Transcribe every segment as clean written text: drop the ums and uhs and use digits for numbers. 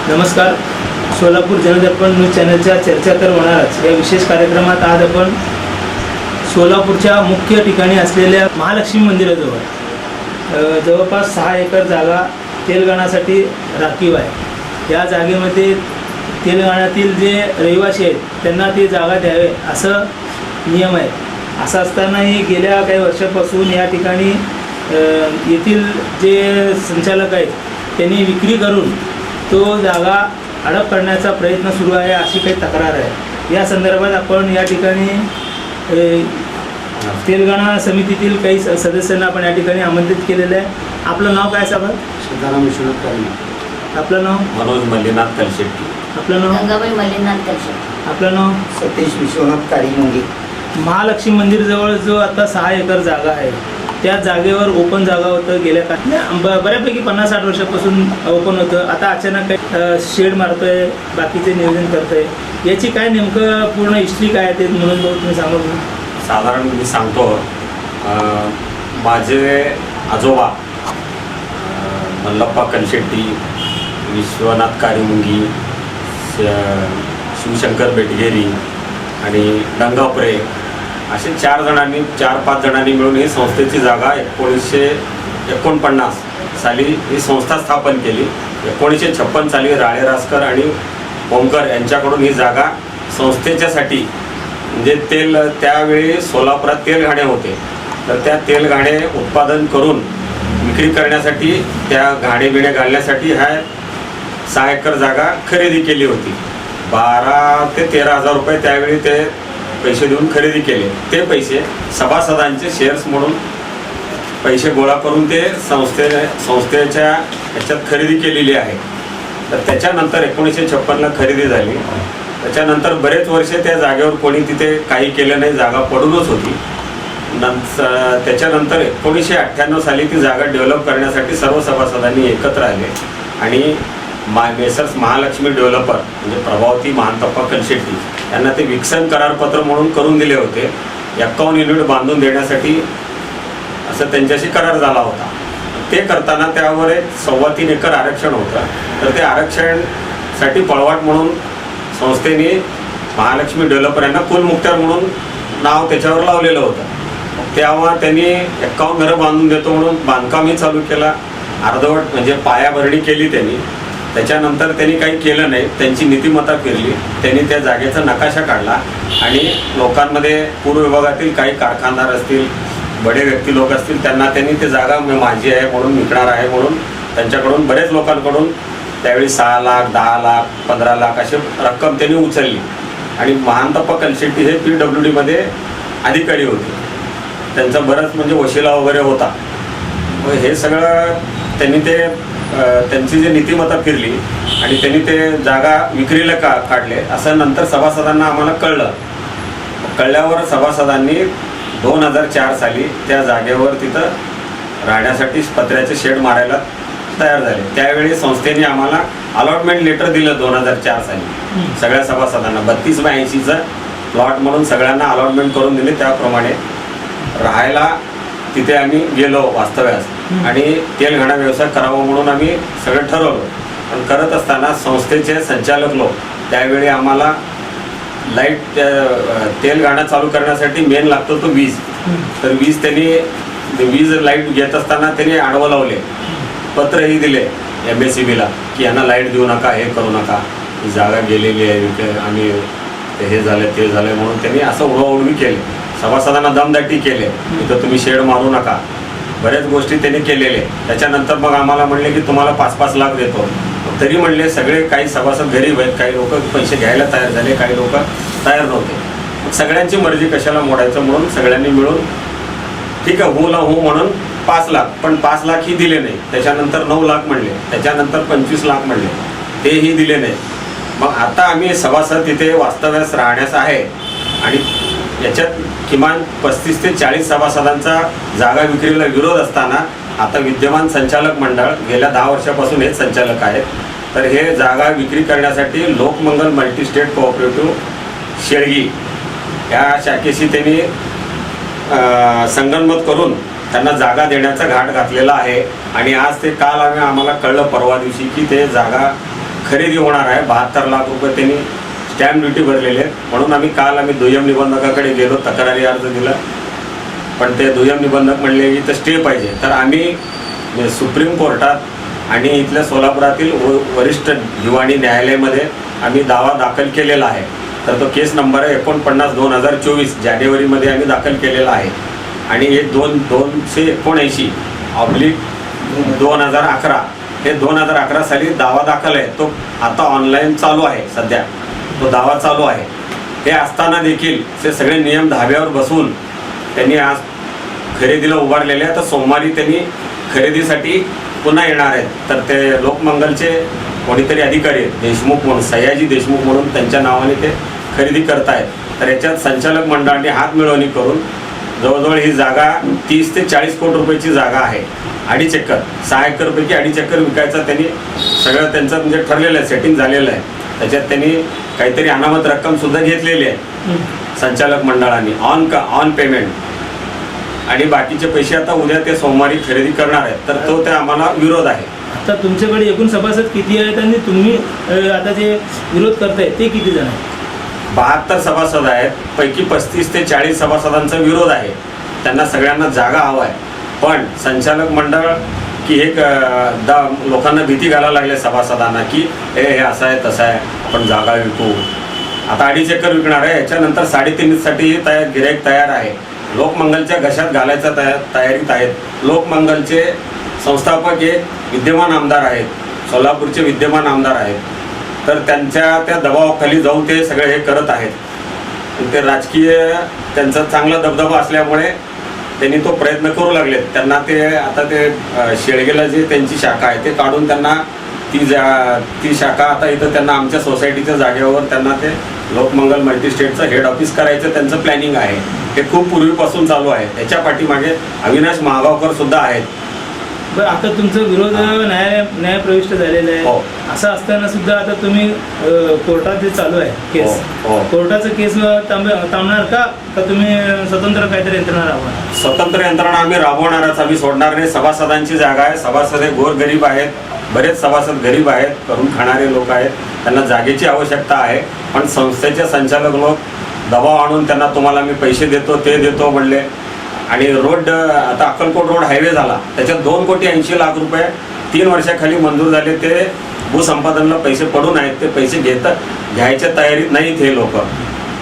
नमस्कार. सोलापूर जनदर्पण न्यूज चॅनलच्या चर्चा तर होणारच या विशेष कार्यक्रमात आज आपण सोलापूरच्या मुख्य ठिकाणी असलेल्या महालक्ष्मी मंदिराजवळ जवळपास 6 एकर जागा तेलंगणासाठी राखीव आहे. या जागेमध्ये तेलंगणातील जे रहिवासी आहेत त्यांना ती जागा द्यावे असं नियम आहे. असं असतानाही गेल्या काही वर्षापासून या ठिकाणी येथील जे संचालक आहेत त्यांनी विक्री करून तो जागा हडप करण्याचा प्रयत्न सुरू आहे अशी काही तक्रार आहे. या संदर्भात आपण या ठिकाणी तेलंगणा समितीतील काही सदस्यांना आपण या ठिकाणी आमंत्रित केलेलं आहे. आपलं नाव काय सांगा? सीताराम विश्वनाथ कारी. आपलं नाव? मनोज मल्लीनाथ कलशेट्टी. आपलं नाव? गंगाबाई मल्लीनाथ कलशेट्टी. आपलं नाव? सतीश विश्वनाथ कारी मुंगे. महालक्ष्मी मंदिरजवळ जो आता 6 एकर जागा आहे त्या जागेवर ओपन जागा होतं गेल्या बऱ्यापैकी 50-60 वर्षापासून ओपन होतं. आता अचानक काही शेड मारतोय, बाकीचे नियोजन करतोय. याची काय नेमकं पूर्ण हिस्ट्री काय ते म्हणून तुम्ही सांगा. साधारण मी सांगतो, माझे आजोबा मल्लप्पा कलशेट्टी, विश्वनाथ कारीमुंगी, शिवशंकर बेटगेरी आणि डंगापुरे असे 4-5 जणांनी मिळून ही संस्थेची जागा 1949 साली ही संस्था स्थापन केली. 1956 साली राळे रासकर आणि ओमकर यांच्याकडून ही जागा संस्थेच्यासाठी म्हणजे त्यावेळी सोलापुरात तेलघाणे होते, तर त्या तेलघाणे उत्पादन करून विक्री करण्यासाठी त्या घाणे बिणे घालण्यासाठी ह्या 6 एकर जागा खरेदी केली होती. 12 ते 13 हजार रुपये त्यावेळी ते पैसे देऊन खरेदी केले. ते पैसे सभासदांचे शेअर्स म्हणून पैसे गोळा करून ते संस्थेच्या ह्याच्यात खरेदी केलेली आहे. तर त्याच्यानंतर 1956ला खरेदी झाली. त्याच्यानंतर बरेच वर्षे त्या जागेवर कोणी तिथे काही केलं नाही, जागा पडूनच होती. त्याच्यानंतर 1998 साली ती जागा डेव्हलप करण्यासाठी सर्व सभासदांनी एकत्र आले आणि मेसर्स महालक्ष्मी डेव्हलपर म्हणजे प्रभावती महांतप्पा कलशेट्टी यांना ते विकसन करारपत्र म्हणून करून दिले होते. 51 युनिट बांधून देण्यासाठी असं त्यांच्याशी करार झाला होता. ते करताना त्यावर एक 3.25 एकर आरक्षण होतं. तर ते आरक्षणसाठी पळवाट म्हणून संस्थेने महालक्ष्मी डेव्हलपर यांना कुलमुखत्यार म्हणून नाव त्याच्यावर लावलेलं होतं. तेव्हा त्यांनी 51 घरं बांधून देतो म्हणून बांधकामही चालू केला. अर्धवट म्हणजे पायाभरणी केली त्यांनी. त्याच्यानंतर त्यांनी काही केलं नाही. त्यांची नीतिमत्ता फिरली. त्यांनी त्या जागेचा नकाशा काढला आणि लोकांमध्ये पूर्व विभागातील काही कारखानदार असतील, बडे व्यक्ती लोक असतील, त्यांना त्यांनी ते जागा माझी आहे म्हणून विकणार आहे म्हणून त्यांच्याकडून बरेच लोकांकडून त्यावेळी 6 लाख, 10 लाख, 15 लाख अशी रक्कम त्यांनी उचलली. आणि महांतप्पा कलशेट्टी हे PWDमध्ये अधिकारी होते. त्यांचा बरंच म्हणजे वशिला वगैरे होता. हे सगळं त्यांनी त्यांची जी नीतिमत्ता फिरली आणि त्यांनी ते जागा विक्रीला काढले असं नंतर सभासदांना आम्हाला कळल्यावर सभासदांनी 2004 साली त्या जागेवर तिथं राहण्यासाठी पत्र्याचे शेड मारायला तयार झाले. त्यावेळी संस्थेने आम्हाला अलॉटमेंट लेटर दिलं 2004 साली सगळ्या सभासदांना. 32/80चं प्लॉट म्हणून सगळ्यांना अलॉटमेंट करून दिले. त्याप्रमाणे राहायला तिथे आम्ही गेलो वास्तव्यास आणि तेलघाणा व्यवसाय करावा म्हणून आम्ही सगळं ठरवलं. पण करत असताना संस्थेचे संचालक लोक त्यावेळी आम्हाला लाईट तेलघाणा चालू करण्यासाठी मेन लागतो तो वीज. तर वीज लाईट घेत असताना त्यांनी आडवं लावले. पत्रही दिले MSEBला की यांना लाईट देऊ नका, हे करू नका, ही जागा गेलेली आहे आणि हे झालं ते झालं म्हणून त्यांनी असं उडवाउडवी केले. सभासदांना दमदाटी केले, इथं तुम्ही शेड मारू नका. बऱ्याच गोष्टी त्यांनी केलेले. त्याच्यानंतर मग आम्हाला म्हणले की तुम्हाला 5-5 लाख देतो. तरी म्हणले सगळे काही सभासद गरीब आहेत, काही लोक पैसे घ्यायला तयार झाले, काही लोक तयार नव्हते. सगळ्यांची मर्जी कशाला मोडायचं म्हणून सगळ्यांनी मिळून ठीक आहे हो म्हणून 5 लाख, पण 5 लाख ही दिले नाही. त्याच्यानंतर 9 लाख म्हणले, त्याच्यानंतर 25 लाख म्हणले, तेही दिले नाही. मग आता आम्ही सभासद तिथे वास्तव्यास राहण्यास आहे आणि याच्यात किमान 35 ते 40 सभासदांचा जागा विक्रीला विरोध असताना आता विद्यमान संचालक मंडळ गेल्या 10 वर्षापासून हेच संचालक आहेत. तर हे जागा विक्री करण्यासाठी लोकमंगल मल्टीस्टेट कोऑपरेटिव्ह शेळगी या शाखेशी त्यांनी संगनमत करून त्यांना जागा देण्याचा घाट घातलेला आहे. आणि आज ते काल आम्हाला कळलं परवा दिवशी की ते जागा खरेदी होणार आहे. 72 लाख रुपये त्यांनी स्टॅम्प ड्युटी भरलेले आहेत. म्हणून आम्ही दुय्यम निबंधकाकडे गेलो, तक्रारी अर्ज दिला. पण ते दुय्यम निबंधक म्हणले की इथं स्टे पाहिजे. तर आम्ही सुप्रीम कोर्टात आणि इथल्या सोलापुरातील वरिष्ठ दिवाणी न्यायालयामध्ये आम्ही दावा दाखल केलेला आहे. तर तो केस नंबर आहे 49/2024 जानेवारीमध्ये आम्ही दाखल केलेला आहे. आणि हे 2/2011 हे 2011 साली दावा दाखल आहे. तो आता ऑनलाईन चालू आहे. सध्या तो दावा चालू आहे. हे असताना देखील ते सगळे नियम धाब्यावर बसवून त्यांनी आज खरेदीला उभारलेले आहे. तर सोमवारी त्यांनी खरेदीसाठी पुन्हा येणार आहेत. तर ते लोकमंगलचे कोणीतरी अधिकारी आहेत, देशमुख म्हणून, सयाजी देशमुख म्हणून, त्यांच्या नावाने ते खरेदी करतायत. तर याच्यात संचालक मंडळाने हात मिळवणी करून जवळजवळ ही जागा 30 ते 40 कोटी रुपयाची जागा आहे. 2.5 एकर, 6 एकरपैकी 2.5 एकर विकायचा त्यांनी सगळं त्यांचं म्हणजे ठरलेलं आहे, सेटिंग झालेलं आहे. त्याच्यात त्यांनी काहीतरी अनामत रक्कमसुद्धा घेतलेली आहे संचालक मंडळाने ऑन पेमेंट. आणि बाकीचे पैसे आता उद्या ते सोमवारी खरेदी करणार आहेत. तर तो ते आम्हाला विरोध आहे. आता तुमच्याकडे एकूण सभासद किती आहेत आणि तुम्ही आता जे विरोध करताय ते किती जण आहेत? 72 सभासद आहेत. पैकी 35 ते 40 सभासदांचा विरोध आहे. त्यांना सगळ्यांना जागा हवा आहे. पण संचालक मंडळ की एक लोकांना भीती घालायला लागले सभासदांना की हे असं आहे तसं आहे, आपण जागा विकू. आता 2.5 एकर विकणार आहे. याच्यानंतर 3.5साठी गिऱ्हाईक तयार आहे. लोकमंगलच्या घशात घालायच्या तयारीत आहेत. लोकमंगलचे संस्थापक एक विद्यमान आमदार आहेत, सोलापूरचे विद्यमान आमदार आहेत. तर त्यांच्या त्या दबावाखाली जाऊन ते सगळे हे करत आहेत. ते राजकीय त्यांचा चांगला दबदबा असल्यामुळे त्यांनी तो प्रयत्न करू लागलेत. त्यांना ते आता ते शेळगेला जे त्यांची शाखा आहे ते काढून त्यांना ती शाखा आता इथं त्यांना आमच्या सोसायटीच्या जागेवर त्यांना ते लोकमंगल मल्टीस्टेटचं हेड ऑफिस करायचं त्यांचं प्लॅनिंग आहे. हे खूप पूर्वीपासून चालू आहे. त्याच्या पाठीमागे अविनाश महागावकर सुद्धा आहेत. बरं, आता तुमचा विरोध न्याय प्रविष्ट झालेला आहे. हो. असं असताना सुद्धा आता तुम्ही कोर्टात जे चालू आहे केस, हो. कोर्टाचं केस थांबणार का तुम्ही स्वतंत्र काहीतरी यंत्रणा राबवणार? स्वतंत्र यंत्रणा आम्ही राबवणारच. आम्ही सोडणार नाही. सभासदांची जागा आहे. सभासद हे गोरगरीब आहेत. बरेच सभासद गरीब आहेत, करून खाणारे लोक आहेत. त्यांना जागेची आवश्यकता आहे. पण संस्थेचे संचालक लोक दबाव आणून त्यांना तुम्हाला मी पैसे देतो ते देतो म्हणले. आणि रोड आता अक्कलकोट रोड हायवे झाला, त्याच्यात 2,80,00,000 रुपये 3 वर्षाखाली मंजूर झाले. ते भूसंपादनला पैसे पडून आहेत. ते पैसे घ्यायच्या तयारीत नाहीत हे लोक.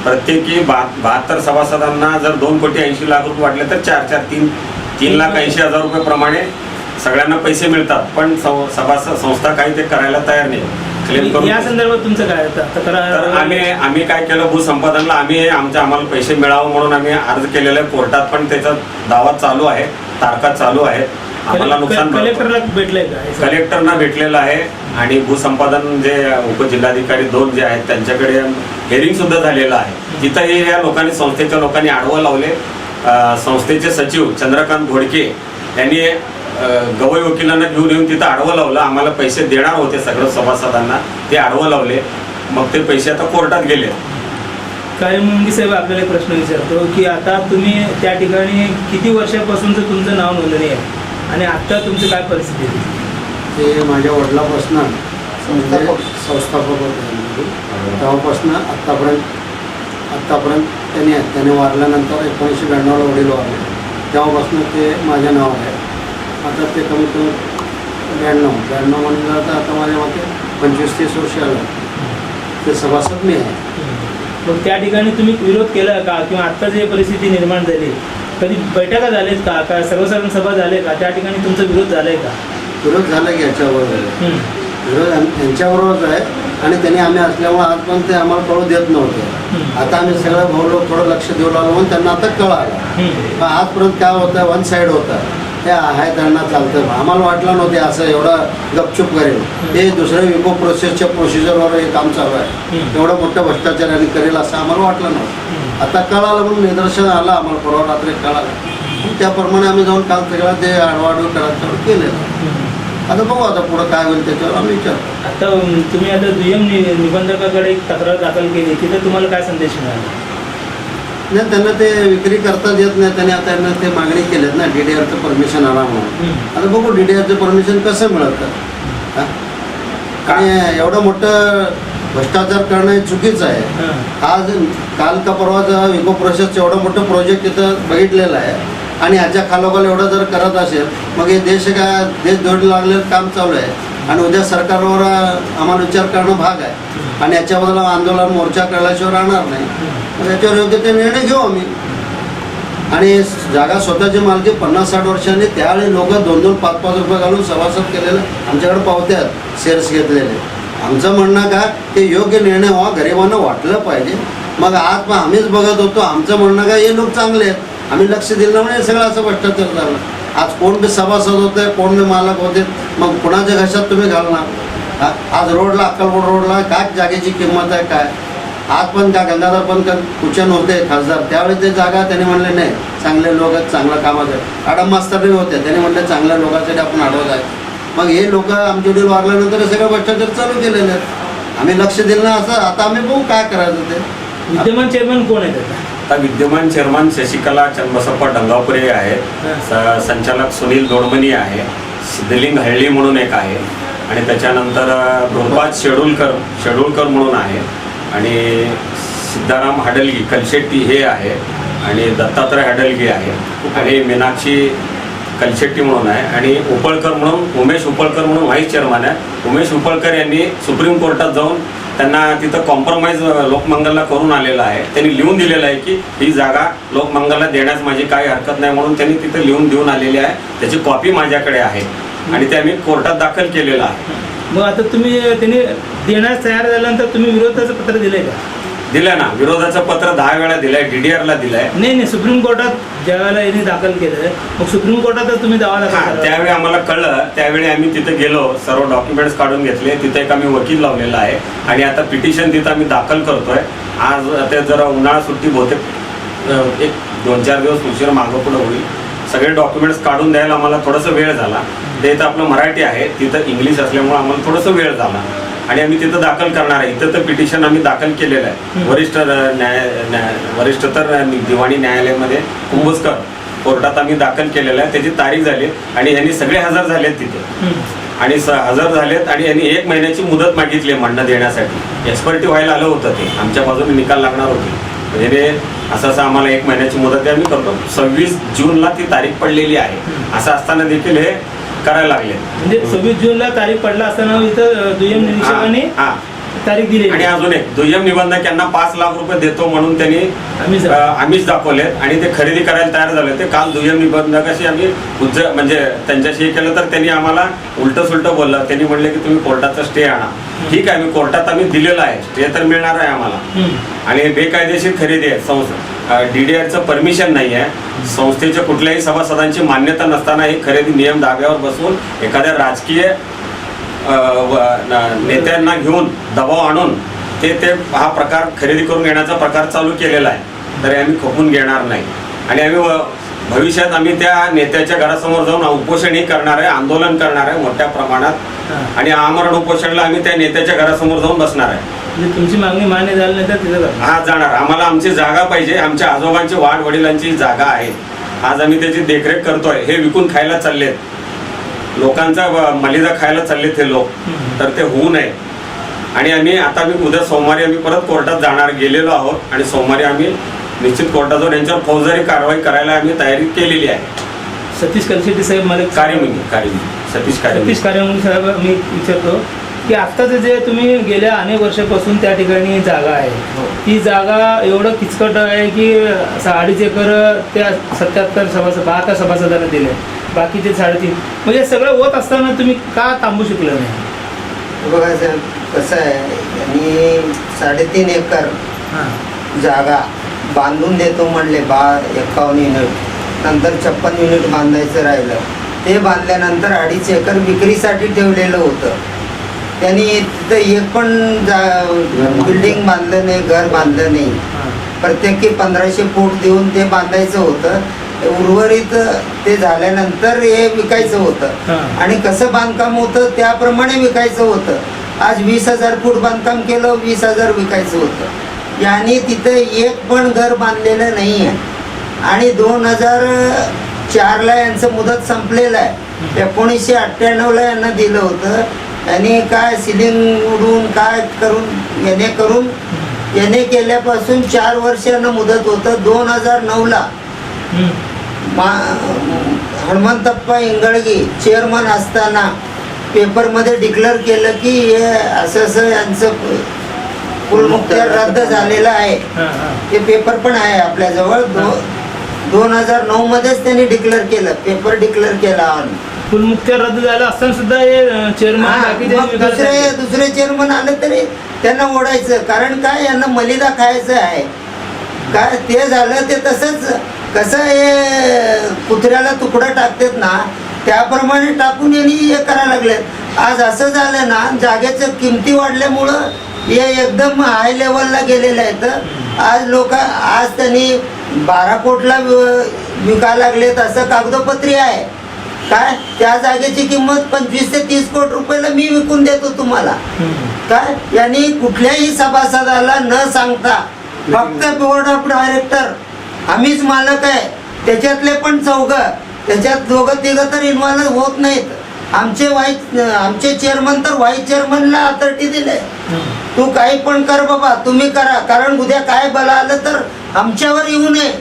प्रत्येकी 72 सभासदांना जर 2,80,00,000 रुपये वाटले तर 3,80,000 रुपये प्रमाणे सगळ्यांना पैसे मिळतात. पण संस्था काही ते करायला तयार नाही. क्लेम करून या संदर्भात तुमचं काय तक्रार? तर आम्ही काय केलं, भूसंपादनला आम्हाला पैसे मिळावं म्हणून आम्ही अर्ज केलेला आहे कोर्टात. पण त्याचा दावा चालू आहे, तारखा चालू आहेत. आम्हाला नुकसान कलेक्टरला भेटलंय का? कलेक्टरना भेटलेलं आहे. आणि भूसंपादन जे उपजिल्हाधिकारी 2 जे आहेत त्यांच्याकडे हेअरिंग सुद्धा झालेलं आहे. तिथंही या लोकांनी, संस्थेच्या लोकांनी आडवं लावले. संस्थेचे सचिव चंद्रकांत घोडके यांनी गवई वकिलांना घेऊन येऊन तिथं आडवं लावलं. आम्हाला पैसे देणार होते सगळं सभासदांना, ते आडवं लावले. मग ते पैसे आता कोर्टात गेले. काय मुंगी साहेब, आपल्याला एक प्रश्न विचारतो की आता तुम्ही त्या ठिकाणी किती वर्षापासूनचं तुमचं नाव नोंदणी आहे आणि आता तुमची काय परिस्थिती आहे? ते माझ्या वडिलापासून संस्थापक होते. तेव्हापासून आत्तापर्यंत त्याने वारल्यानंतर 1992ला वडील वारले. तेव्हापासून ते माझ्या नावावर आहे. आता ते कमीत कमी 92 म्हणलं तर आता माझ्या मते 25-30 वर्ष आलं ते सभासद मी आहे. मग त्या ठिकाणी तुम्ही विरोध केला का? किंवा आत्ता जे परिस्थिती निर्माण झाली, कधी बैठका झालेत का? काय सर्वसाधारण सभा झाले का? त्या ठिकाणी तुमचा विरोध झालाय का? विरोध झाला की याच्याबरोबर विरोध यांच्याबरोबरच आहे. आणि त्यांनी आम्ही असल्यामुळे आज पण ते आम्हाला कळू देत नव्हते. आता आम्ही सगळं भाऊ लोक थोडं लक्ष देऊ लागलो म्हणून त्यांना आता कळालं. पण आजपर्यंत काय होतं, वन साईड होतं. हे आहे त्यांना चालतं. आम्हाला वाटलं नव्हते असं एवढं गपचूप करेल. ते दुसऱ्या विको प्रोसेसच्या प्रोसिजरवर हे काम चालू आहे. एवढं मोठं भ्रष्टाचार आणि करेल असं आम्हाला वाटलं नव्हतं. आता कळालं म्हणून निदर्शन आलं आम्हाला. परवा रात्री कळालं. त्याप्रमाणे आम्ही जाऊन काल सगळं ते आडवाडू करायचं केलेलं. आता बघू आता पुढं काय होईल त्याच्यावर आम्ही विचार. आता तुम्ही आता दुय्यम निबंधकाकडे एक तक्रार दाखल केली, तिथे तुम्हाला काय संदेश मिळाला? नाही, त्यांना ते विक्री करताच येत नाही. त्यांनी आता त्यांना ते मागणी केलेत ना DDRचं परमिशन आणा म्हणून. आता बघू DDRचं परमिशन कसं मिळतं. आणि एवढं मोठं भ्रष्टाचार करणं हे चुकीचं आहे. हां. आज काल का परवाच इको प्रोसेसचं एवढं मोठं प्रोजेक्ट इथं बघितलेलं आहे आणि ह्याच्या खालोखाल एवढं जर करत असेल मग हे देश जोडलं लागलेलं काम चालू आहे आणि उद्या सरकारवर आम्हाला विचार करणं भाग आहे आणि याच्याबद्दल आंदोलन मोर्चा केल्याशिवाय राहणार नाही. मग याच्यावर योग्य ते निर्णय घेऊ आम्ही. आणि जागा स्वतःची मालकी 50-60 वर्षांनी त्यावेळी लोक 2-2, 5-5 रुपये घालून सभासद केलेलं आमच्याकडे पावत्यात शेअर्स घेतलेले. आमचं म्हणणं का ते योग्य निर्णय व्हावा, गरिबांना वाटलं पाहिजे. मग आज पण आम्हीच बघत होतो, आमचं म्हणणं का हे लोक चांगले आहेत, आम्ही लक्ष दिलं म्हणजे सगळं असं भ्रष्टाचार झालं. आज कोण बी सभासद होते, कोण बी मालक होते, मग कुणाच्या घशात तुम्ही घालणार? आज रोडला अक्कलकोट रोडला काय जागेची किंमत आहे काय? आज पण का गंगाधर पण कुचन होते खासदार, त्यावेळी ते जागा त्यांनी म्हणले नाही चांगले लोक आहेत, चांगलं कामाचं आहे. आडम मास्तर होते, त्यांनी म्हणले चांगल्या लोकांसाठी आपण अडवत आहे. मग हे लोक आमच्या वडील वारल्यानंतर हे सगळं भ्रष्टाचार चालू केलेले आहेत. आम्ही लक्ष दिलं ना असं. आता आम्ही बघू काय करायचं ते. विद्यमान चेअरमन कोण आहेत आता? आता विद्यमान चेअरमन शशिकला चन्नबसप्पा डंगापुरे आहे, संचालक सुनील दोडमनी आहे, सिद्धलिंग हळ्ळी म्हणून एक आहे आणि त्याच्यानंतर गुरुपाद शेडुलकर म्हणून आहे आणि सिद्धाराम हडलगी कलशेट्टी हे आहे आणि दत्तात्रय हडलगी आहे आणि मीनाक्षी कलशेट्टी म्हणून आहे आणि उमेश उपळकर म्हणून व्हाईस चेअरमन आहे. उमेश उपळकर यांनी सुप्रीम कोर्टात जाऊन त्यांना तिथं कॉम्प्रोमाइज लोकमंगलला करून आलेला आहे. त्यांनी लिहून दिलेलं आहे की ही जागा लोकमंगलला देण्यास माझी काही हरकत नाही म्हणून त्यांनी तिथं लिहून देऊन आलेली आहे. त्याची कॉपी माझ्याकडे आहे आणि ते आम्ही कोर्टात दाखल केलेलं आहे. मग आता तुम्ही त्यांनी देण्यास तयार झाल्यानंतर तुम्ही विरोधाचं पत्र दिलंय का? दिलं ना, विरोधाचं पत्र 10 वेळा दिलंय, DDRला दिलंय. नाही, सुप्रीम कोर्टात ज्यावेळेला यांनी दाखल केलं मग सुप्रीम कोर्टातच तुम्ही दावा दाखल केला. त्यावेळी आम्हाला कळलं, त्यावेळी आम्ही तिथे गेलो, सर्व डॉक्युमेंट्स काढून घेतले. तिथे एक आम्ही वकील लावलेला आहे आणि आता पिटिशन तिथं आम्ही दाखल करतोय. आज ते जरा उन्हाळा सुट्टी बहुतेक एक 2-4 दिवस उशीर मागं पुढं होईल. सगळे डॉक्युमेंट्स काढून द्यायला आम्हाला थोडंसं वेळ झाला. ते इथं आपलं मराठी आहे, तिथं इंग्लिश असल्यामुळे आम्हाला थोडंसं वेळ झाला आणि आम्ही तिथं दाखल करणार आहे. इथं तर पिटिशन आम्ही दाखल केलेलं आहे. वरिष्ठतर दिवाणी न्यायालयामध्ये कुंभोजकर कोर्टात आम्ही दाखल केलेलं आहे. त्याची तारीख झाली आणि यांनी सगळे हजर झालेत तिथे आणि हजर झालेत आणि यांनी 1 महिन्याची मुदत मागितली म्हणणं देण्यासाठी. एक्सपर्टी व्हायला आलं होतं, ते आमच्या बाजूने निकाल लागणार होते. म्हणजे असं आम्हाला 1 महिन्याची मुदत आम्ही करतो. 26 जूनला ती तारीख पडलेली आहे. असं असताना देखील हे करायला लागले. म्हणजे 26 जूनला तारीख पडला असताना इथं दुय्यम निरीक्षकांनी तारीख दिली आणि अजून एक दुय्यम निबंधक यांना 5 लाख रुपये देतो म्हणून त्यांनी आम्हीच दाखवलेत आणि ते खरेदी करायला तयार झाले. ते काल दुय्यम निबंधकाशी आम्ही म्हणजे त्यांच्याशी केलं तर त्यांनी आम्हाला उलटं सुलटं बोललं. त्यांनी म्हणले की तुम्ही कोर्टाचा स्टे आणा. ठीक आहे, कोर्टात आम्ही दिलेला आहे, स्टे तर मिळणार आहे आम्हाला. आणि हे बेकायदेशीर खरेदी आहे. DDRचं परमिशन नाही आहे. संस्थेच्या कुठल्याही सभासदांची मान्यता नसताना ही खरेदी नियम धाब्यावर बसवून एखाद्या राजकीय नेत्यांना घेऊन दबाव आणून ते हा प्रकार खरेदी करून घेण्याचा प्रकार चालू केलेला आहे. तरी आम्ही खपून घेणार नाही आणि आम्ही भविष्यात आम्ही त्या नेत्याच्या घरासमोर जाऊन उपोषणही करणार आहे, आंदोलन करणार आहे मोठ्या प्रमाणात आणि आमरण उपोषणला आम्ही त्या नेत्याच्या घरासमोर जाऊन बसणार आहे. तुमची मागणी मान्य झाली नाही तर तिथं जाणार. आम्हाला आमची जागा पाहिजे. आमच्या आजोबांची वडिलांची जागा आहे. आज आम्ही त्याची देखरेख करतोय. हे विकून खायला चाललेत, लोकांचा मलिदा खायला चाललेत ते लोक, तर ते होऊ नये. आणि आम्ही उद्या सोमवारी आम्ही परत कोर्टात जाणार गेलेलो आहोत आणि सोमवारी आम्ही निश्चित कोर्टात जाऊन यांच्यावर फौजदारी कारवाई करायला आम्ही तयारी केलेली आहे. सतीश कलशेट्टी साहेब मला सतीश कारिमिनी साहेब मी विचारतो की आत्ताचं जे तुम्ही गेल्या अनेक वर्षापासून त्या ठिकाणी जागा आहे, ती जागा एवढं किचकट आहे की 2.5 एकर त्या 77 सभासदांना दिले, बाकीचे 3.5. म्हणजे सगळं होत असताना तुम्ही का थांबू शकले नाही? बघा साहेब, कसं आहे, यांनी 3.5 एकर जागा बांधून देतो म्हणले 51 युनिट, नंतर 56 युनिट बांधायचं राहिलं. ते बांधल्यानंतर 2.5 एकर विक्रीसाठी ठेवलेलं होतं. त्यांनी तिथं एक पण बिल्डिंग बांधलं नाही, घर बांधलं नाही. प्रत्येकी 1500 फूट देऊन ते बांधायचं होतं. उर्वरित ते झाल्यानंतर हे विकायचं होतं आणि कसं बांधकाम होतं त्याप्रमाणे विकायचं होतं. आज 20,000 फूट बांधकाम केलं, 20,000 विकायचं होतं. यांनी तिथं एक पण घर बांधलेलं नाही आहे आणि 2004ला यांचं मुदत संपलेलं आहे. 1998ला यांना दिलं होतं यांनी काय सिलिंग उडून काय करून याने केल्यापासून 4 वर्षांना मुदत होतं. 2009ला हनुमंतप्पा इंगळगी चेअरमन असताना पेपरमध्ये डिक्लेअर केलं की हे असं यांचं कुलमुखत्यार रद्द झालेलं आहे. ते पेपर पण आहे आपल्याजवळ. 2009 मध्येच त्यांनी डिक्लेअर केलं, पेपर डिक्लेअर केला. कुलमुखत्यार रद्द झालं असताना सुद्धा हे चेअरमन दुसरे चेअरमन आले तरी त्यांना ओढायचं. कारण काय, यांना मलिदा खायचं आहे. काय ते झालं ते तसंच. कसं हे कुत्र्याला तुकडा टाकतात ना, त्याप्रमाणे टाकून यांनी हे करायला लागले. आज असं झालं ना, जागेचं किमती वाढल्यामुळं हे एकदम हाय लेवलला गेलेलं आहेत. आज त्यांनी 12 कोटला विकायला लागलेत असं कागदोपत्री आहे. काय त्या जागेची किंमत 25 ते 30 कोटी रुपयाला मी विकून देतो तुम्हाला. काय यांनी कुठल्याही सभासदाला न सांगता फक्त बोर्ड ऑफ डायरेक्टर आम्हीच मालक आहे, त्याच्यातले पण 4, त्याच्यात 2-3 तर इन्व्हॉल्व होत नाहीत. आमचे चेअरमन तर व्हाईस चेअरमनला अथॉरिटी दिले, तू काही पण कर बाबा, तुम्ही करा. कारण उद्या काय बला आलं तर आमच्यावर येऊ नये.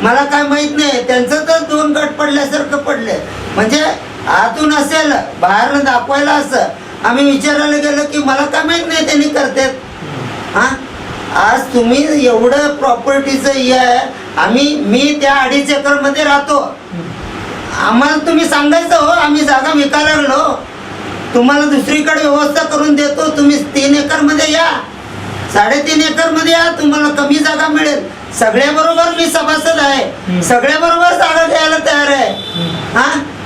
मला काय माहित नाही, त्यांचं तर 2 गट पडल्यासारखं पडले. म्हणजे आतून असेल, बाहेर दाखवायला असं. आम्ही विचारायला गेलो की मला काय माहित नाही त्यांनी करतात. आज तुम्ही एवढं प्रॉपर्टीचं हे आहे. मी त्या 2.5 एकरमध्ये राहतो. आम्हाला तुम्ही सांगायचं हो, आम्ही जागा विकायला लागलो, तुम्हाला दुसरीकडे व्यवस्था करून देतो, तुम्ही 3 एकरमध्ये या, 3.5 एकरमध्ये या, तुम्हाला कमी जागा मिळेल. सगळ्याबरोबर मी सभासद आहे, सगळ्याबरोबर जागा घ्यायला तयार आहे.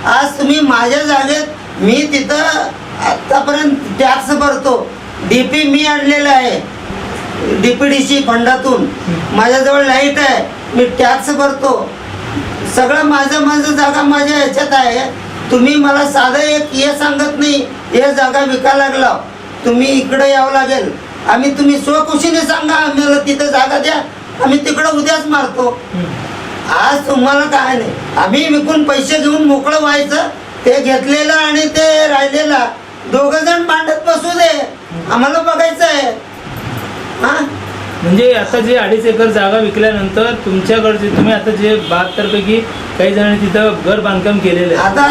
आज तुम्ही माझ्या जागेत, मी तिथं आतापर्यंत टॅक्स भरतो. डीपी मी आणलेला आहे DPDC फंडातून. माझ्याजवळ लाईट आहे, मी टॅक्स भरतो. सगळं माझं जागा माझ्या ह्याच्यात आहे. तुम्ही मला साधं एक हे सांगत नाही, हे जागा विकायला लागला, तुम्ही इकडे यावं लागेल. तुम्ही स्वखुशीने सांगा आम्हाला तिथं जागा द्या, आम्ही तिकडं उद्याच मारतो. आज तुम्हाला काय नाही, आम्ही विकून पैसे घेऊन मोकळं व्हायचं. ते घेतलेलं आणि ते राहिलेला 2 जण भांडत बसू दे, आम्हाला बघायचं आहे. म्हणजे आता जे 2.5 एकर जागा विकल्यानंतर तुमच्याकडचे तुम्ही आता जे 72 पैकी काही जणांनी तिथं घर बांधकाम केलेलं आहे, आता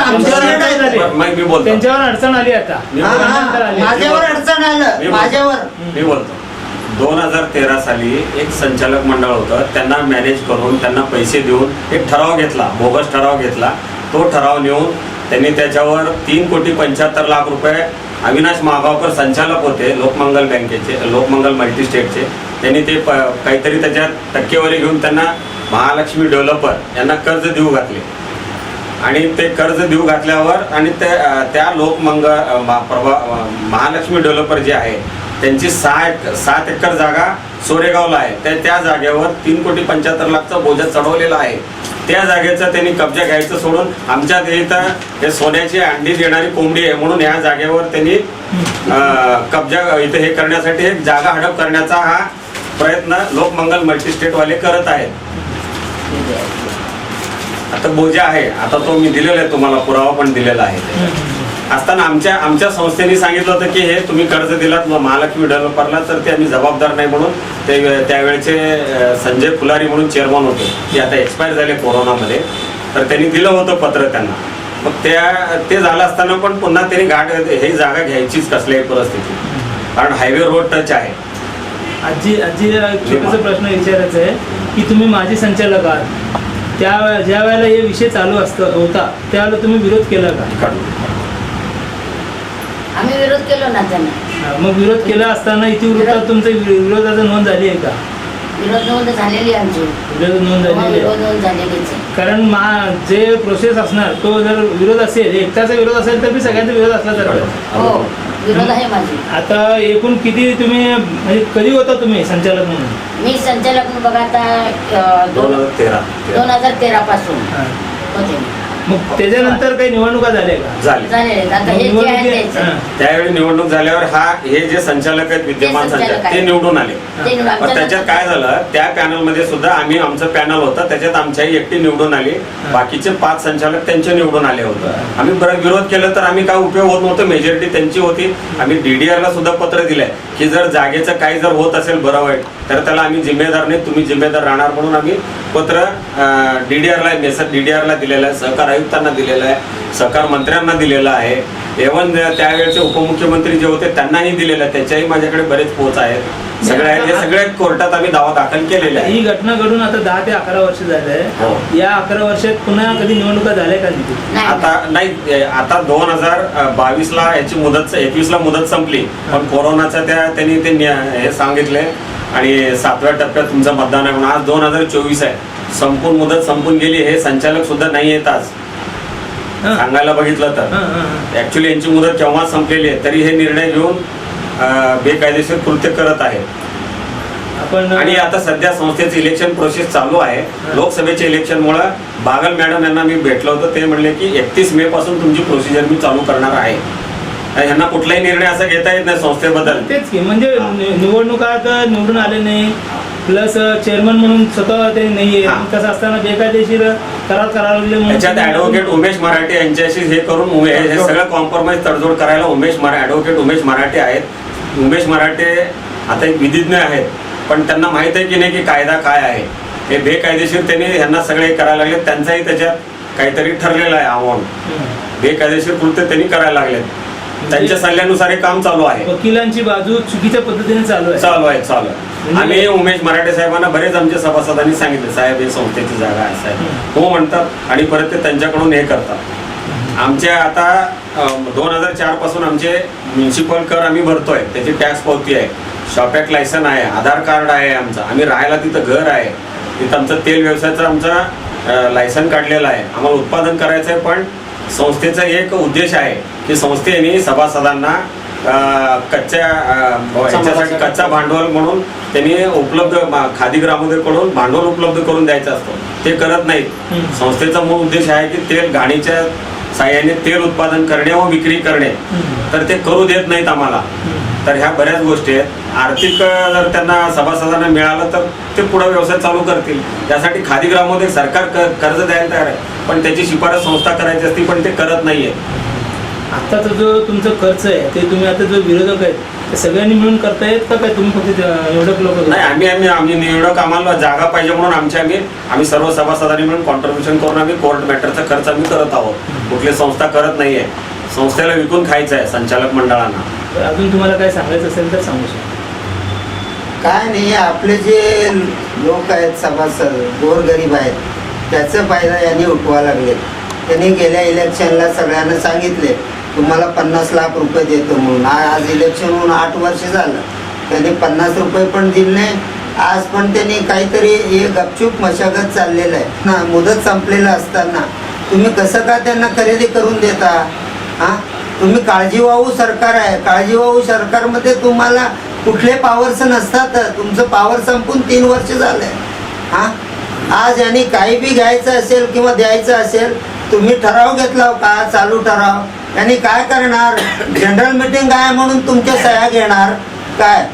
त्यांच्यावर अडचण आली. आता माझ्यावर अडचण आलं. मी बोलतो 2013 साली एक संचालक मंडळ होतं, त्यांना मॅनेज करून त्यांना पैसे देऊन एक ठराव घेतला, बोगस ठराव घेतला. तो ठराव नेऊन त्यांनी त्याच्यावर 3,75,00,000 रुपये, अविनाश महागावकर संचालक होते लोकमंगल बँकेचे, लोकमंगल मल्टीस्टेटचे, त्यांनी ते काहीतरी त्याच्यात टक्केवारी घेऊन त्यांना महालक्ष्मी डेव्हलपर यांना कर्ज देऊ घातले. आणि ते कर्ज देऊ घातल्यावर आणि त्या महालक्ष्मी डेव्हलपर जे आहे त्यांची 7 एकर जागा सोरेगावला आहे. त्या जागेवर 3,75,00,000चा बोजा चढवलेला आहे. त्या जागेचा त्यांनी कब्जा घ्यायचं सोडून आमच्या इथं हे सोन्याची अंडी देणारी कोंबडी आहे म्हणून या जागेवर त्यांनी कब्जा इथं हे करण्यासाठी एक जागा हडप करण्याचा हा प्रयत्न लोकमंगल मल्टीस्टेटवाले करत आहेत. आता बोजा आहे, आता तो मी दिलेला आहे, तुम्हाला पुरावा पण दिलेला आहे. असताना आमच्या संस्थेने सांगितलं होतं की हे तुम्ही कर्ज दिलात महालक्ष्मी डेव्हलपरला तर ते आम्ही जबाबदार नाही म्हणून. ते त्यावेळेचे संजय फुलारी म्हणून चेअरमन होते, ते आता एक्सपायर झाले कोरोनामध्ये, तर त्यांनी दिलं होतं पत्र त्यांना. मग ते झालं असताना पण पुन्हा त्यांनी ही जागा घ्यायचीच कसल्याही परिस्थिती, कारण हायवे रोड टच आहे. आजी छोटासा प्रश्न विचारायचा आहे की तुम्ही माझे संचालक आहात, ज्या वेळेला हे विषय चालू होता त्यावेळेला तुम्ही विरोध केला का? आम्ही विरोध केलो ना त्यांना. मग विरोध केला असताना इतिवृत्तात तुमचं विरोधाचा नोंद झाली आहे का? विरोध नोंद झालेली आमची. विरोध नोंद झालेली आहे. कारण जे प्रोसेस असणार तो जर विरोध असेल, एकटाचा विरोध असेल तर मी सगळ्यांचा विरोध असला तर हो, विरोध आहे माझी. आता एकूण किती तुम्ही म्हणजे कधी होता तुम्ही संचालक म्हणून? मी संचालक म्हणून बघा आता 2013 पासून होते. मग त्याच्यानंतर काही निवडणुका झाल्या का? झाले. झालेले आता हे जे आहे निवडणुकी- त्याचे. हां. त्यावेळी निवडणूक झाल्यावर हे जे संचालक आहेत विद्यमान ते संचालक संचालक ते आहेत. निवडून आले. ते निवडून पण आमच्या त्याच्यात काय झालं, त्या पॅनलमध्ये सुद्धा आमचं पॅनल होतं, त्याच्यात आमच्याही एकटी निवडून आली, बाकीचे 5 संचालक त्यांचे निवडून आले होते. आम्ही बरं विरोध केला तर आम्ही काय उपयोग होत नव्हतं, मेजॉरिटी त्यांची होती. आम्ही DDR ला सुद्धा पत्र दिलंय की जर जागेचं काही जर होत असेल बरं वाईट तर त्याला आम्ही जिम्मेदार नाही, तुम्ही जिम्मेदार राहणार म्हणून आम्ही पत्र DDR ला दिलेलं आहे, सहकार आयुक्तांना दिलेलं आहे, सहकार मंत्र्यांना दिलेलं आहे, एव्हन त्यावेळेचे उपमुख्यमंत्री जे होते त्यांनाही दिलेलं आहे, त्याच्याही माझ्याकडे बरेच पोच आहेत. सगळ्या कोर्टात आम्ही दावा दाखल केलेला आहे. ही घटना घडून आता 10 ते 11 वर्ष झाले. हो. या 11 वर्षात पुन्हा कधी निवडणुका झाल्या का तिथे? नाही. आता नाही, आता 2022ला याची मुदत 21ला मुदत संपली, पण कोरोनाचा त्यांनी ते हे सांगितले आणि 7व्या टप्प्यात तुमचं मतदान आहे म्हणून. आज 2024 आहे, संपून मुदत संपून गेली. हे संचालक सुद्धा नाही येत आज हां. सांगायला बघितलं तर. हां, हां, हां. ऍक्च्युली यांची मुदत केव्हा संपलेली आहे तरी हे निर्णय घेऊन बेकायदेशीर कृत्य करत आहे. आपण आणि आता सध्या संस्थेचं इलेक्शन प्रोसेस चालू आहे. लोकसभेच्या इलेक्शनमुळे बागल मॅडम यांना मी भेटलो होतो, ते म्हणले की 31 मे पासून तुमची प्रोसिजर मी चालू करणार आहे. यांना कुठलाही निर्णय असा घेता येत नाही संस्थेबद्दल. तेच की म्हणजे निवडणुकात निवडून आले नाही, प्लस चेअरमन म्हणून स्वतः ते नाहीये. हां. तसं असताना बेकायदेशीर करार करायला लागले म्हणून त्याच्यात ऍडव्होकेट उमेश मराठे यांच्याशी हे करून हे सगळं कॉम्प्रोमाइज तडजोड करायला ऍडव्होकेट उमेश मराठे आहेत. उमेश मराठे आता एक विधिज्ञ आहेत, पण त्यांना माहित आहे की नाही की कायदा काय आहे. हे बेकायदेशीर त्यांनी ह्यांना सगळे करायला लागले. त्यांचाही त्याच्यात काहीतरी ठरलेलं आहे आव्हान. बेकायदेशीर कृत्य त्यांनी करायला लागले. त्यांच्या सल्ल्यानुसार हे काम चालू आहे. वकिलांची बाजू चुकीच्या पद्धतीने चालू आहे. चालू आहे. आम्ही उमेश मराठे साहेबांना बरेच आमच्या सभासदांनी सांगितलं, साहेब हे संस्थेची जागा आहे साहेब, हो म्हणतात आणि परत ते त्यांच्याकडून हे करतात. आमच्या आता 2004 पासून आमचे म्युन्सिपल कर आम्ही भरतोय, त्याची टॅक्स पावती आहे, शॉप ॲक्ट लायसन आहे, आधार कार्ड आहे आमचं, आम्ही राहायला तिथं घर आहे, तिथं आमचं तेल व्यवसायाचं आमचा लायसन काढलेलं आहे, आम्हाला उत्पादन करायचं आहे. पण संस्थेचा एक उद्देश आहे की संस्थेने सभासदांना कच्चा भांडवल म्हणून त्यांनी उपलब्ध खादी ग्रामोदयकडून भांडवल उपलब्ध करून द्यायचं असतं, ते करत नाहीत. संस्थेचा मूळ उद्देश आहे की तेल घाणीच्या साह्याने तेल उत्पादन करणे व विक्री करणे, तर ते करू देत नाहीत आम्हाला. तर ह्या बऱ्याच गोष्टी आहेत. आर्थिक जर त्यांना सभासदांना मिळालं तर ते पुढे व्यवसाय चालू करतील. त्यासाठी खादी ग्रामोदय सरकार कर्ज द्यायला तयार आहे, पण त्याची शिफारस संस्था करायची असती, पण ते करत नाहीये. आताचा जो तुमचा खर्च आहे ते तुम्ही आता जो विरोधक आहेत ते सगळ्यांनी मिळून करतायत का काय तुम्ही फक्त एवढं लोक? नाही, आम्ही निवडक आम्हाला जागा पाहिजे म्हणून आम्ही सर्व सभासदांनी मिळून कॉन्ट्रीब्युशन करून आम्ही कोर्ट मॅटरचा खर्च आम्ही करत आहोत. कुठली संस्था करत नाहीये. संस्थेला विकून खायचं आहे संचालक मंडळांना. अजून तुम्हाला काय सांगायचं असेल तर सांगू शकता. काय नाही, आपले जे लोक आहेत सभासद गोरगरीब आहेत त्याचा फायदा यांनी उठवा लागले. त्यांनी गेल्या इलेक्शनला सगळ्यांना सांगितले तुम्हाला 50 लाख रुपये देतो म्हणून. आज इलेक्शन होऊन 8 वर्ष झालं, त्यांनी 50 रुपये पण दिले नाही. आज पण त्यांनी काहीतरी हे गपचूप मशागत चाललेलं आहे ना. मुदत संपलेलं असताना तुम्ही कसं का त्यांना खरेदी करून देता? हां, तुम्ही काळजीवाहू सरकार आहे. काळजीवाहू सरकारमध्ये तुम्हाला कुठले पॉवर्स नसतात. तुमचं पॉवर संपून 3 वर्ष झालं आहे. हां, आज यांनी काही बी घ्यायचं असेल किंवा द्यायचं असेल, तुम्ही ठराव घेतला का चालू ठराव, यांनी काय करणार? जनरल मीटिंग आहे म्हणून तुमच्या सह्या घेणार काय?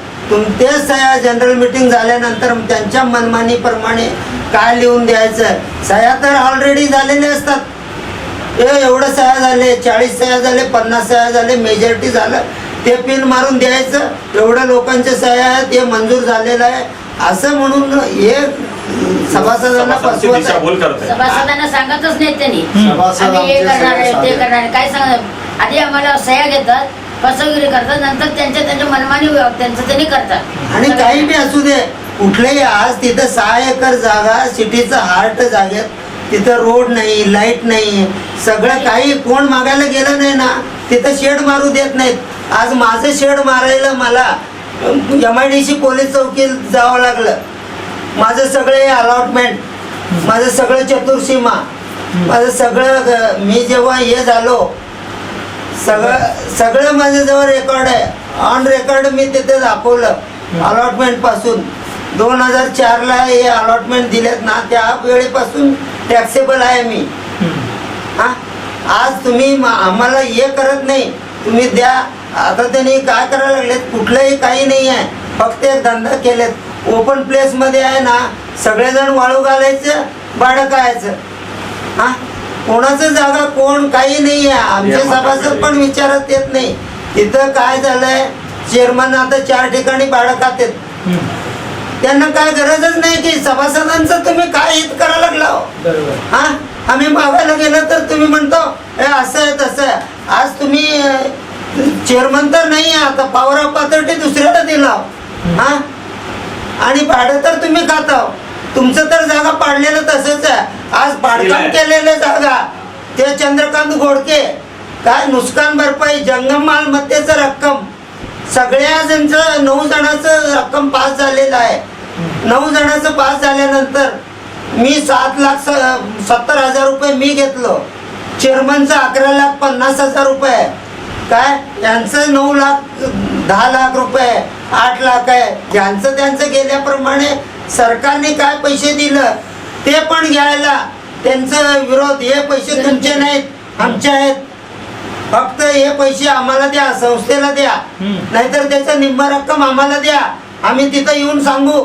तेच सह्या जनरल मीटिंग झाल्यानंतर त्यांच्या मनमानीप्रमाणे काय लिहून द्यायचं? सह्या तर ऑलरेडी झालेले असतात. एवढं सह्या झाले, 40 सह्या झाले, 50 सह्या झाले, मेजॉरिटी झालं, ते पिन मारून द्यायचं. एवढ्या लोकांच्या सह्या आहेत, हे मंजूर झालेलं आहे असं म्हणून हे सभासदांना फसवत आहे. सभासदांना सांगतच नाही त्यांनी. सभासद आम्ही हे आमचे करणार आहे, सगळे ते करणार आहे, काय सांगत. आधी आम्हाला सह्या घेतात, फसवगिरी करतात, नंतर त्यांच्या मनमानी त्यांचं त्यांनी करतात. आणि काही बी असू दे, कुठलेही आज तिथं 6 एकर जागा सिटीचं हार्ट जागेत, तिथं रोड नाही, लाईट नाही, सगळं काही कोण मागायला गेलं नाही ना, तिथं शेड मारू देत नाहीत. आज माझं शेड मारायला मला MIDC पोलीस चौकीत जावं लागलं. माझं सगळे अलॉटमेंट, माझं सगळं चतुर्सीमा, माझं सगळं मी जेव्हा हे झालो सगळं माझ्याजवळ रेकॉर्ड आहे. ऑन रेकॉर्ड मी तिथे दाखवलं. अलॉटमेंट पासून 2004ला हे अलॉटमेंट दिलेत ना, त्या वेळेपासून टॅक्सेबल आहे मी. हां, आज तुम्ही आम्हाला हे करत नाही, तुम्ही द्या. आता त्यांनी काय करायला लागलेत, कुठलंही काही नाही आहे, फक्त एक धंदा केलेत. ओपन प्लेसमध्ये आहे ना, सगळेजण वाळू घालायचं, भाडं खायचं. हा, कोणाचं जागा कोण काही नाही आहे. आमचे सभासद पण विचारत येत नाही. तिथं काय झालंय, चेअरमन आता 4 ठिकाणी भाडं खातात. त्यांना काय गरजच नाही की सभासदांचं तुम्ही काय हित करायला लागला. बरोबर. हा, आम्ही मागायला गेलं तर तुम्ही म्हणतो हे असं आहे तसं आहे. आज तुम्ही चेअरमन तर नाही आहे, आता पॉवर ऑफ अथॉरिटी दुसऱ्याला दिला. हा, आणि भाडं तर तुम्ही खाता. तुमचं तर जागा पाडलेलं तसंच आहे. आज बांधकाम केलेलं जागा ते चंद्रकांत घोडके काय नुकसान भरपाई, जंगम मालमत्तेचं रक्कम सगळ्या जणांचं 9 जणांचं रक्कम पास झालेलं आहे. 9 जणांचं पास झाल्यानंतर मी 7,70,000 रुपये मी घेतलो. चेअरमनचं 11,50,000 रुपये काय, यांचं 9,10,00,000 रुपये, 8 लाख आहे. ज्यांचं त्यांचं गेल्याप्रमाणे सरकारने काय पैसे दिलं ते पण घ्यायला त्यांचं विरोध. हे पैसे तुमचे नाहीत, आमचे आहेत. फक्त हे पैसे आम्हाला द्या, संस्थेला द्या, नाहीतर त्याचा निम्मा रक्कम आम्हाला द्या. आम्ही तिथं येऊन सांगू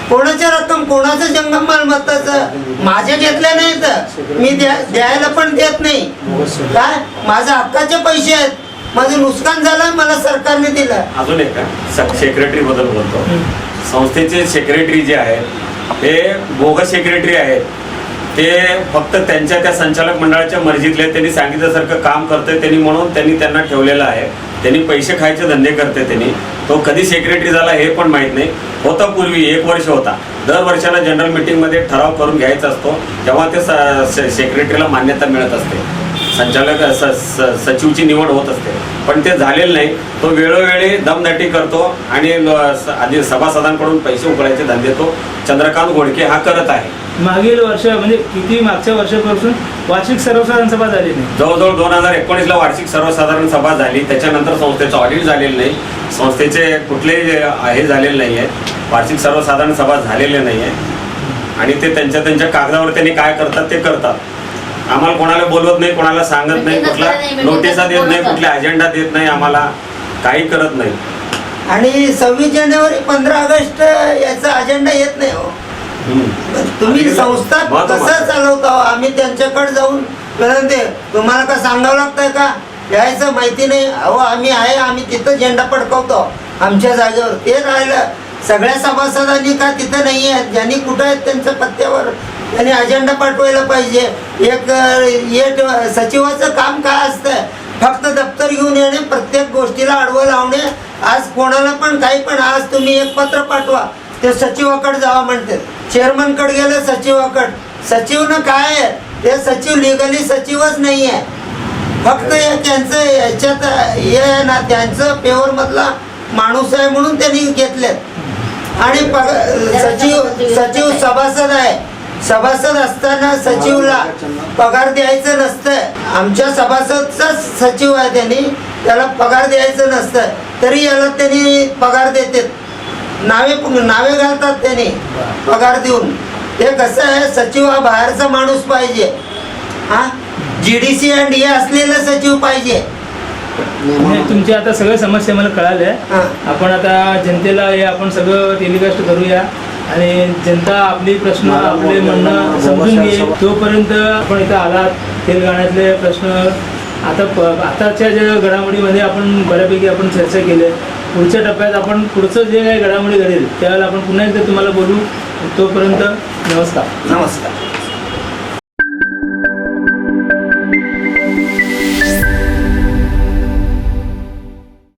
कोणाच्या रक्कम, कोणाचं जंगम मालमत्ताचं. माझे घेतले नाही तर मी द्यायला पण देत नाही. काय, माझ्या हक्काचे पैसे आहेत, माझं नुकसान झालं, मला सरकारने दिलं. अजून एक सेक्रेटरी बद्दल बोलतो. संस्थेचे सेक्रेटरी जे आहेत ते बोगस सेक्रेटरी आहेत. ते फक्त त्यांच्या त्या संचालक मंडळाच्या मर्जीतले, त्यांनी सांगितल्यासारखं काम करते त्यांनी, म्हणून त्यांना ठेवलेलं आहे. त्यांनी पैसे खायचे धंदे करते. त्यांनी तो कधी सेक्रेटरी झाला हे पण माहीत नाही. होता पूर्वी 1 वर्ष होता. दर वर्षाला जनरल मीटिंगमध्ये ठराव करून घ्यायचा असतो, तेव्हा ते सेक्रेटरीला मान्यता मिळत असते, संचालक सचिवची निवड होत असते. पण ते झालेलं नाही. तो वेळोवेळी दमदाटी करतो आणि आधी सभासदांकडून पैसे उकळायचे धंदे तो चंद्रकांत घोडके हा करत आहे. मागील वर्ष म्हणजे किती मागच्या वर्षापासून वार्षिक सर्वसाधारण सभा झाली नाही. जवळजवळ 2019ला वार्षिक सर्वसाधारण सभा झाली. त्याच्यानंतर संस्थेचं ऑडिट झालेलं नाही, संस्थेचे कुठलेही हे झालेले नाही आहे, वार्षिक सर्वसाधारण सभा झालेले नाही आहे. आणि ते त्यांच्या कागदावर त्यांनी काय करतात ते करतात. आम्हाला कोणाला बोलवत नाही, कोणाला सांगत नाही, कुठला नोटिसा देत नाही, कुठला अजेंडा देत नाही, आम्हाला काही करत नाही. आणि 26 जानेवारी 15 ऑगस्ट याचा अजेंडा येत नाही. हो, तुम्ही संस्था कसं चालवता? आम्ही त्यांच्याकडे जाऊन विनंती, तुम्हाला का सांगावं लागतंय का, यायचं माहिती नाही. अहो, आम्ही आहे, आम्ही तिथं झेंडा फडकवतो आमच्या जागेवर. ते राहिलं, सगळ्या सभासदांनी का तिथं नाही आहेत, ज्यांनी कुठं आहेत त्यांच्या पत्त्यावर त्यांनी अजेंडा पाठवायला पाहिजे. एक सचिवाचं काम काय असतं, फक्त दप्तर घेऊन येणे, प्रत्येक गोष्टीला आडवं लावणे. आज कोणाला पण काही पण, आज तुम्ही एक पत्र पाठवा, ते सचिवाकडे जावा म्हणते. चेअरमनकडे गेलं सचिवाकडे, सचिवनं काय आहे, ते सचिव लिगली सचिवच नाही आहे. फक्त त्यांचं याच्यात हे आहे ना, त्यांचं पेवर मधला माणूस आहे म्हणून त्यांनी घेतलेत. आणि सचिव सभासद आहे. सभासद असताना सचिवला पगार द्यायचं नसतं. आमच्या सभासदचाच सचिव आहे, त्यांनी त्याला पगार द्यायचं नसतं, तरी याला त्यांनी पगार देतात. नावे घालतात त्यांनी पगार देऊन. हे कसं आहे, सचिव हा बाहेरचा माणूस पाहिजे. हा, GDC अँड हे असलेला सचिव पाहिजे. तुमच्या आता सगळ्या समस्या मला कळाल्या. आपण आता जनतेला हे आपण सगळं टेलिकास्ट करूया आणि जनता आपली प्रश्न, आपले म्हणणं समजून घेईल. तोपर्यंत आपण इथं आलात, तेलंगणातले प्रश्न आताच्या ज्या घडामोडीमध्ये आपण बऱ्यापैकी आपण चर्चा केली. पुढच्या टप्प्यात आपण पुढचं जे काही घडामोडी घडेल त्यावेळेला आपण पुन्हा एकदा तुम्हाला बोलू. तोपर्यंत नमस्कार.